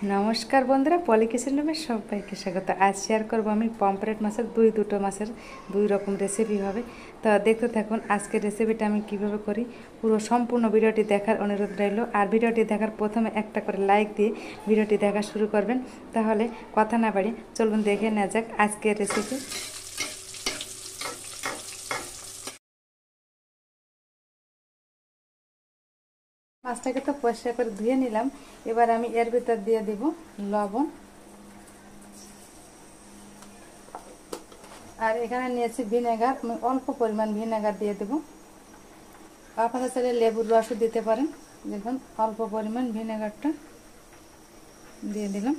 নমস্কার বন্ধুরা, পলি কিচেন রুমে সবাইকে স্বাগত। আজ শেয়ার করব আমি পমফ্রেট মাছের দুটো মাছের দুই রকম রেসিপি হবে। তো দেখতে থাকুন আজকের রেসিপিটা আমি কিভাবে করি। পুরো সম্পূর্ণ ভিডিওটি দেখার অনুরোধ রইল। আর ভিডিওটি দেখার প্রথমে একটা করে লাইক দিয়ে ভিডিওটি দেখা শুরু করবেন। তাহলে কথা না বাড়ি চলুন দেখে নেওয়া যাক আজকের রেসিপি। মাছটাকে তো পরিষ্কার করে ধুয়ে নিলাম। এবার আমি এর ভিতর দিয়ে দেব লবণ, আর এখানে নিয়েছি ভিনেগার। আমি অল্প পরিমাণ ভিনেগার দিয়ে দেব। আপনারা চাইলে লেবুর রসও দিতে পারেন। দেখুন অল্প পরিমাণ ভিনেগারটা দিয়ে দিলাম।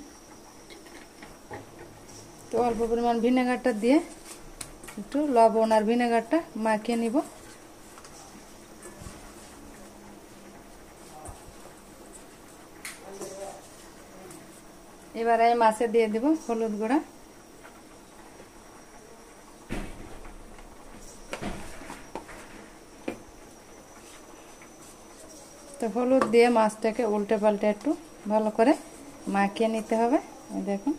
তো অল্প পরিমাণ ভিনেগারটা দিয়ে একটু লবণ আর ভিনেগারটা মাখিয়ে নিব। এবার আমি মাছে দিয়ে দেব হলুদ গুঁড়া, তো হলুদ দিয়ে মাছটাকে উল্টে পাল্টে একটু ভালো করে মাখিয়ে নিতে হবে। দেখুন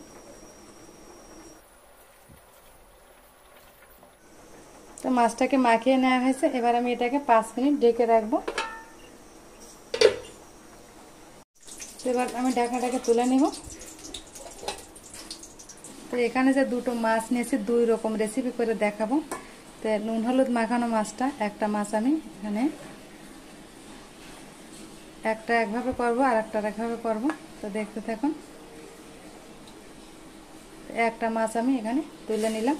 তো মাছটাকে মাখিয়ে নেওয়া হয়েছে। এবার আমি এটাকে 5 মিনিট ঢেকে রাখবো। এবার আমি ঢাকাটাকে তুলে নেব। তো এখানে যে দুটো মাছ নিয়েছি দুই রকম রেসিপি করে দেখাবো। তো নুন হলুদ মাখানো মাছটা একটা মাছ আমি এখানে একটা একভাবে করব আর একটা একভাবে করব। তো দেখতে থাকুন। একটা মাছ আমি এখানে তুলে নিলাম।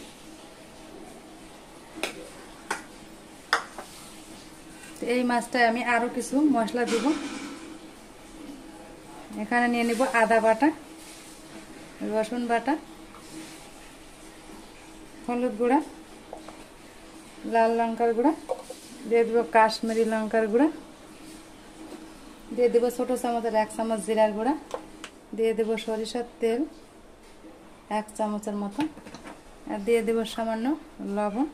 তো এই মাছটায় আমি আরো কিছু মশলা দিব। এখানে নিয়ে নিব আদা বাটা, রসুন বাটা, হলুদ গুঁড়া, লাল লঙ্কার গুঁড়া, দিয়ে দেবো কাশ্মীরি লঙ্কার গুঁড়া, দিয়ে দেবো ছোটো চামচের 1 চামচ জিরার গুঁড়া, দিয়ে দেবো সরিষার তেল 1 চামচের মতো, আর দিয়ে দেবো সামান্য লবণ।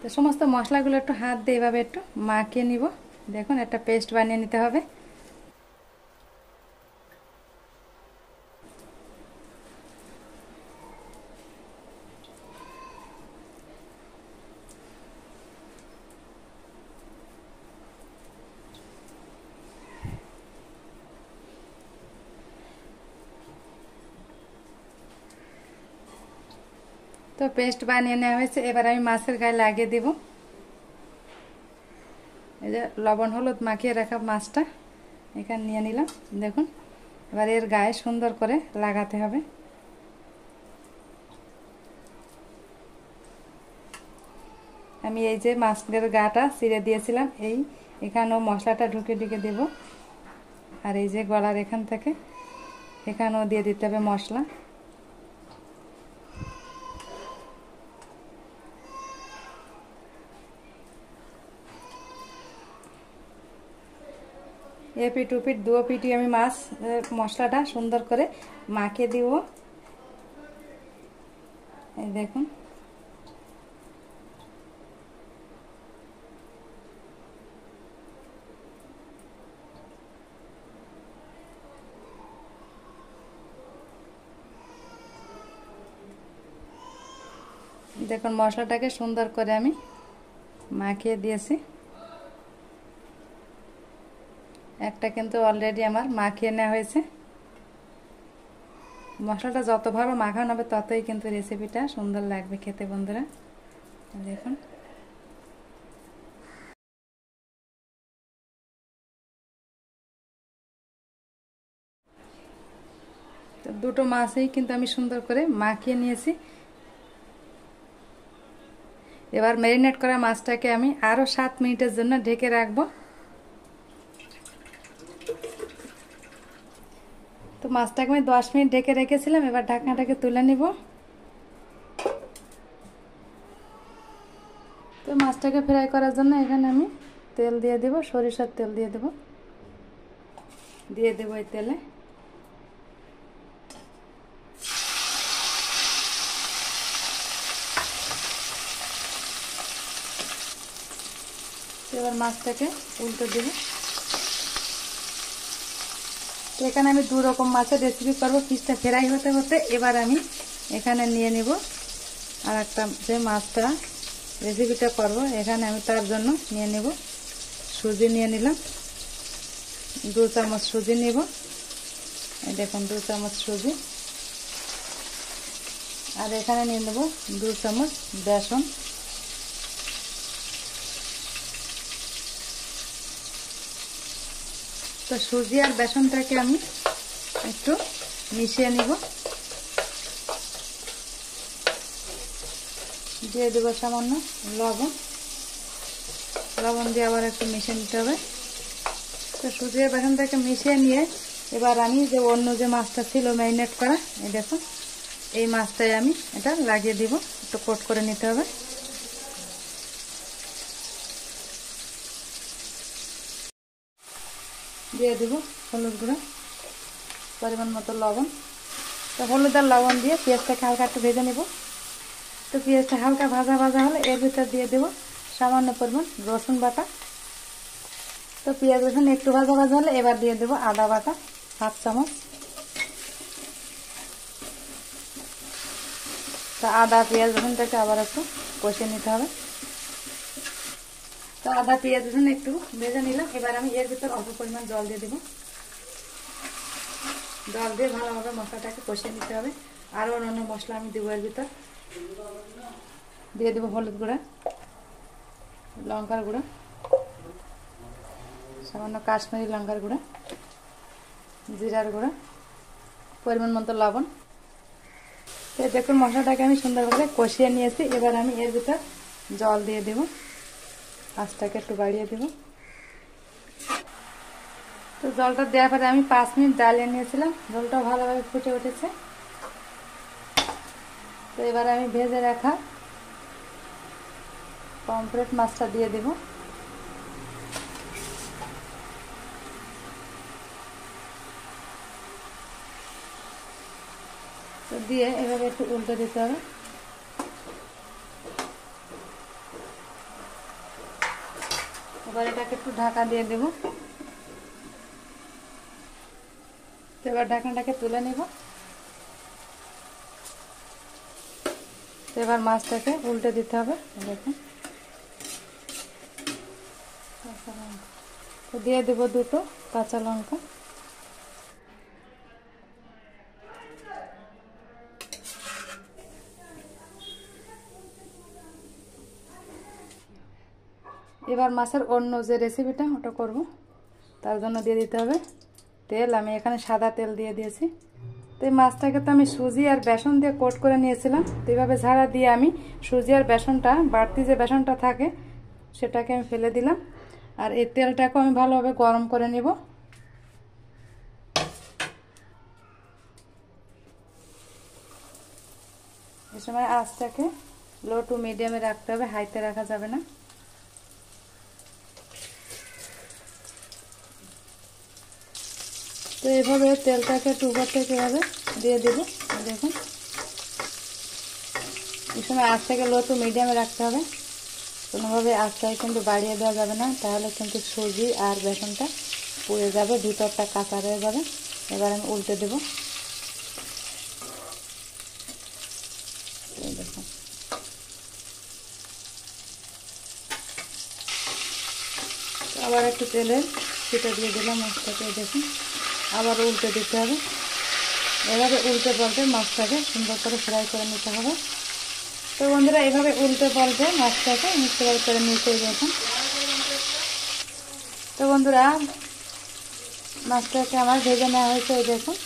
তো সমস্ত মশলাগুলো একটু হাত দিয়ে এভাবে একটু মাখিয়ে নিব। দেখুন একটা পেস্ট বানিয়ে নিতে হবে। তো পেস্ট বানিয়ে নেওয়া হয়েছে। এবার আমি মাছের গায়ে লাগিয়ে দেব। এই যে লবণ হলুদ মাখিয়ে রাখা মাছটা এখানে নিয়ে নিলাম। দেখুন এবার এর গায়ে সুন্দর করে লাগাতে হবে। আমি এই যে মাছের গাটা চিড়ে দিয়েছিলাম এখানেও মশলাটা ঢুকে ঢুকে দেব। আর এই যে গলার এখান থেকে এখানেও দিয়ে দিতে হবে মশলা। এপিট উপিট দুও পিটি আমি মাছ মশলাটা সুন্দর করে মাখিয়ে দিব। এই দেখুন দেখুন মশলাটাকে সুন্দর করে আমি মাখিয়ে দিয়েছি। একটা কিন্তু অলরেডি আমার মাখিয়ে নেওয়া হয়েছে। মশলাটা যত ভালো মাখানো হবে ততই কিন্তু রেসিপিটা সুন্দর লাগবে খেতে বন্ধুরা। দেখুন তো দুটো মাছই কিন্তু আমি সুন্দর করে মাখিয়ে নিয়েছি। এবার ম্যারিনেট করা মাছটাকে আমি আরো 7 মিনিটের জন্য ঢেকে রাখবো। তো মাছটাকে আমি 10 মিনিট ঢেকে রেখেছিলাম। এবার ঢাকনাটাকে তুলে নিব। তো মাছটাকে ফ্রাই করার জন্য এখানে আমি তেল দিয়ে দেব, সরিষার তেল দিয়ে দেব। এই তেলে এবার মাছটাকে উল্টে দেব। তো এখানে আমি 2 রকম মাছের রেসিপি করব। ফিশটা ফ্রাই হতে হতে এবার আমি এখানে নিয়ে নিব আর একটা যে মাছটা রেসিপিটা করব। এখানে আমি তার জন্য নিয়ে নেব সুজি, নিয়ে নিলাম 2 চামচ সুজি নিব। এই দেখুন 2 চামচ সুজি। আর এখানে নিয়ে নেব 2 চামচ বেসন। তো সুজি আর বেসনটাকে আমি একটু মিশিয়ে নিব। দিয়ে দেবো সামান্য লবণ। লবণ দিয়ে আবার একটু মিশিয়ে নিতে হবে। তো সুজি আর বেসনটাকে মিশিয়ে নিয়ে এবার আমি যে অন্য যে মাছটা ছিল ম্যারিনেট করা, এই দেখুন এই মাছটাই আমি এটা লাগিয়ে দিব। একটু কোট করে নিতে হবে। দিয়ে দেব হলুদ গুঁড়ো, পরিমাণ মতো লবণ। তো হলুদ আর লবণ দিয়ে পেঁয়াজটাকে হালকা একটু ভেজে নেব। তো পেঁয়াজটা হালকা ভাজা ভাজা হলে এর ভিতর দিয়ে দেব সামান্য পরিমাণ রসুন বাটা। তো পেঁয়াজ রসুন একটু ভাজা ভাজা হলে এবার দিয়ে দেব আদা বাটা 1/2 চামচ। তো আদা পেঁয়াজ রসুনটাকে আবার একটু কষিয়ে নিতে হবে। তো আদা পেঁয়াজ রসুন একটু ভেজে নিলাম। এবার আমি এর ভিতর অল্প পরিমাণ জল দিয়ে দেব। জল দিয়ে ভালোভাবে মশলাটাকে কষিয়ে নিতে হবে। আরও অন্যান্য মশলা আমি দেবো এর ভিতর। দিয়ে দেবো হলুদ গুঁড়া, লঙ্কার গুঁড়া, সামান্য কাশ্মীরি লঙ্কার গুঁড়া, জিরার গুঁড়া, পরিমাণ মতো লবণ। তো দেখুন মশলাটাকে আমি সুন্দরভাবে কষিয়ে নিয়েছি। এবার আমি এর ভিতর জল দিয়ে দেব। আঁচটাকে একটু বাড়িয়ে দেব। তো জলটা দেওয়ার পরে আমি 5 মিনিট জ্বালিয়ে নিয়েছিলাম। জলটা ভালোভাবে ফুটে উঠেছে। তো এবার আমি ভেজে রাখা পমফ্রেট মাছটা দিয়ে দেব। তো দিয়ে এভাবে একটু উল্টে দিতে হবে। এবার এটাকে একটু ঢাকা দিয়ে দেব। তো এবার ঢাকনাটাকে তুলে নেব। তো এবার মাছটাকে উল্টে দিতে হবে। দেখুন তো দিয়ে দেব 2টো কাঁচা লঙ্কা। এবার মাছের অন্য যে রেসিপিটা ওটা করব। তার জন্য দিয়ে দিতে হবে তেল। আমি এখানে সাদা তেল দিয়ে দিয়েছি। তো এই মাছটাকে তো আমি সুজি আর বেসন দিয়ে কোট করে নিয়েছিলাম। তো এইভাবে ঝাড়া দিয়ে আমি সুজি আর বেসনটা, বাড়তি যে বেসনটা থাকে সেটাকে আমি ফেলে দিলাম। আর এই তেলটাকেও আমি ভালোভাবে গরম করে নেব। এই সময় আঁচটাকে লো টু মিডিয়ামে রাখতে হবে, হাইতে রাখা যাবে না। তো এইভাবে তেলটাকে একটু উপর থেকে এভাবে দিয়ে দেবো। দেখুন এই সময় আঁচটাকে লো টু মিডিয়ামে রাখতে হবে। কোনোভাবে আঁচটাকে কিন্তু বাড়িয়ে দেওয়া যাবে না, তাহলে কিন্তু সুজি আর বেসনটা পুড়ে যাবে, ভিতরটা কাঁচা রয়ে যাবে। এবার আমি উল্টে দেব। দেখুন আবার একটু তেলের ছিটা দিয়ে দিলাম মাছটাকে। দেখুন আবার উল্টে দিতে হবে। এভাবে উল্টে পাল্টে মাছটাকে সুন্দর করে ফ্রাই করে নিতে হবে। তো বন্ধুরা এভাবে উল্টে পাল্টে মাছটাকে আমি ফ্রাই করে নিতে দেখুন। তো বন্ধুরা মাছটাকে আমার ভেজে নেওয়া হয়েছে। এই দেখুন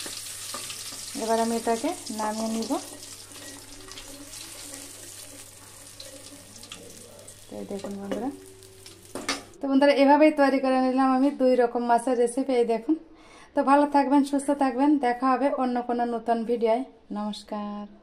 এবার আমি এটাকে নামিয়ে নিব। তো দেখুন বন্ধুরা, তো বন্ধুরা এভাবেই তৈরি করে নিলাম আমি 2 রকম মাছের রেসিপি। এই দেখুন। তো ভালো থাকবেন, সুস্থ থাকবেন। দেখা হবে অন্য কোনো নতুন ভিডিওয়। নমস্কার।